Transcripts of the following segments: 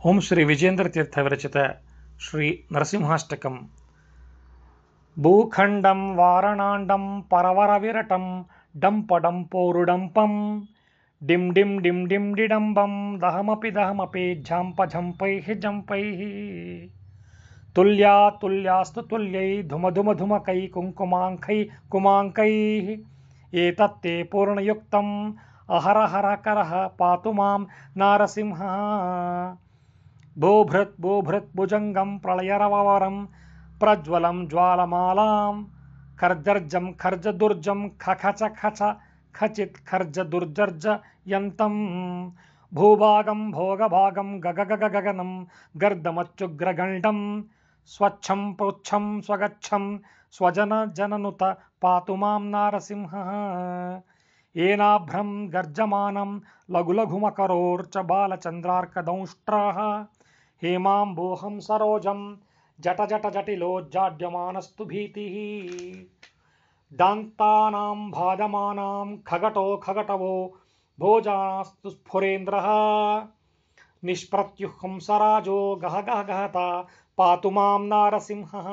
ओम श्री विजेंद्र तीर्थ विरचित श्री नरसिंहाष्टकम। भूखंडम वारणांडम परवर विरटम डंपडंपोरुडंपम डिम डिम डिम डिम डिडंबम दहमपि झंप झंपैः जंपैः तुल्या तुल्यास्तु तुल्यै धुम धुम धुमकै कुंकुमांकै कुमांकैः एतत्ते पूर्णयुक्तम् अहर हर करः पातु मां नारसिंहः। भूभृत् भुजंगम प्रलयरवरम प्रज्वलं ज्वालमालां खर्जर्जं खर्जदुर्जं खखच खच खचित खर्ज दुर्जर्ज यन्तं भूभागं भोगभागं गगगगगगनं गर्दमच्युग्रगण्डं स्वच्छं पृच्छं स्वगच्छं स्वजनजननुत पातु मां नारसिंहः। येनाभ्रं गर्जमानं लघुलघुमकरोर्च बालचन्द्रार्कदंष्ट्राः हेमाम्बोहं सरोजं जट जट जटिलोज्जाड्यमानस्तु भीतिः दान्तानां भाजमानां खगटो खगटवो भोजास्तु स्फुरेन्द्रः निष्प्रत्युहं सराजो गह गह गहता पातु मां नारसिंहः।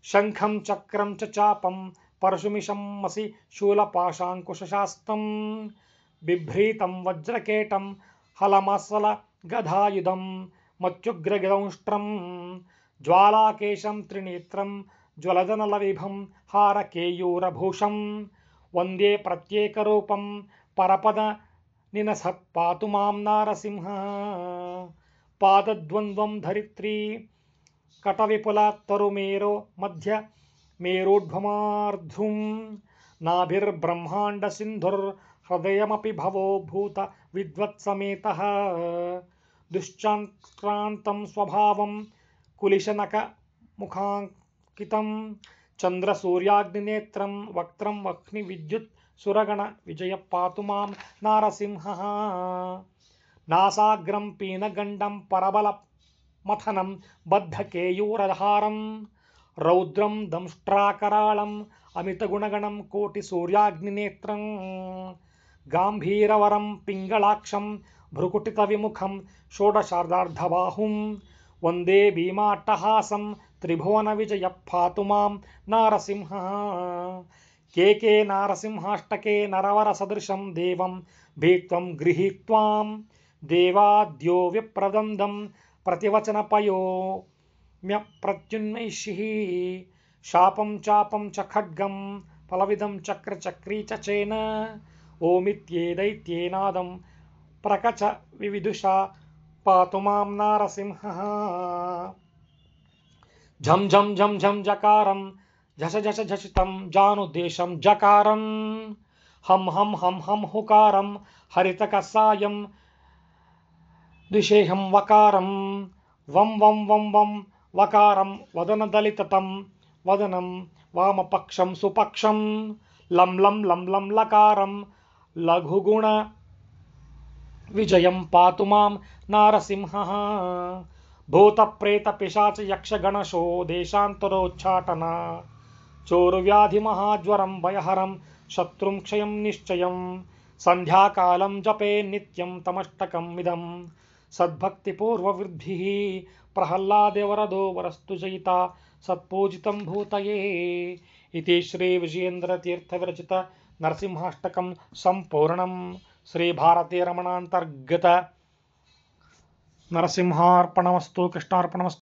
शङ्खं चक्रं च चापं परशुमिषमसि शूलपाशाङ्कुशशास्त्रं बिभ्रीतं वज्रकेटं हलमसल गधायुधं मच्युग्रगदंष्ट्रं ज्वालाकेशं त्रिनेत्रं ज्वलदनलविभं हारकेयूरभूषं वन्दे प्रत्येकरूपं परपदनिनसत् पातु मां नारसिंहः। पादद्वन्द्वं धरित्री कटविपुलतरुमेरो मध्य मेरूढ्वमार्धुं नाभिर्ब्रह्माण्डसिन्धुर्हृदयमपि भवो भूत विद्वत्समेतः दुश्चाक्रान्तं स्वभावं कुलिशनकमुखाङ्कितं चन्द्रसूर्याग्निनेत्रं वक्त्रं वह्निविद्युत् सुरगण विजय पातु मां नारसिंहः। नासाग्रं पीनगण्डं परबलमथनं बद्धकेयूरधारं रौद्रं दंष्ट्राकराळम् अमितगुणगणं कोटिसूर्याग्निनेत्रं गाम्भीरवरं पिङ्गलाक्षं भ्रुकुटितविमुखं षोडशार्धार्धबाहुं वन्दे भीमाट्टहासं त्रिभुवनविजय पातु मां नारसिंहः। के नारसिंहाष्टके नरवरसदृशं देवं भीत्वं गृहीत्वां देवाद्यो विप्रदन्दं प्रतिवचनपयो म्यप्रत्युन्नैषिः शापं चापं च खड्गं फलविदं चक्रचक्री च चेन ओमित्येदैत्येनादं प्रकच विविदुषा पातु मां नारसिंहः। झं झं झं झं जकारं झष झष झषितं जानुदेशं जकारं हम हम हम हम हुकारं हरितकसायं द्विषेहं वकारं वं वं वं वं वकारं वदनदलिततं वदनं वामपक्षं सुपक्षं लं लं लं लं लकारं लघुगुण विजयं पातु मां नारसिंहः। भूतप्रेतपिशाच यक्षगणशो देशान्तरोच्चाटना चोरुव्याधिमहाज्वरं भयहरं शत्रुं क्षयं निश्चयं सन्ध्याकालं जपे नित्यं तमष्टकमिदं सद्भक्तिपूर्ववृद्धिः प्रह्लादवरदो वरस्तु जयिता सत्पूजितं भूतये। इति श्री विजयेन्द्रतीर्थ विरचित नरसिंहाष्टकं संपूर्णं। श्री भारतीय रमणांतर्गत नरसिंहार्पणमस्तु। कृष्णार्पणमस्तु।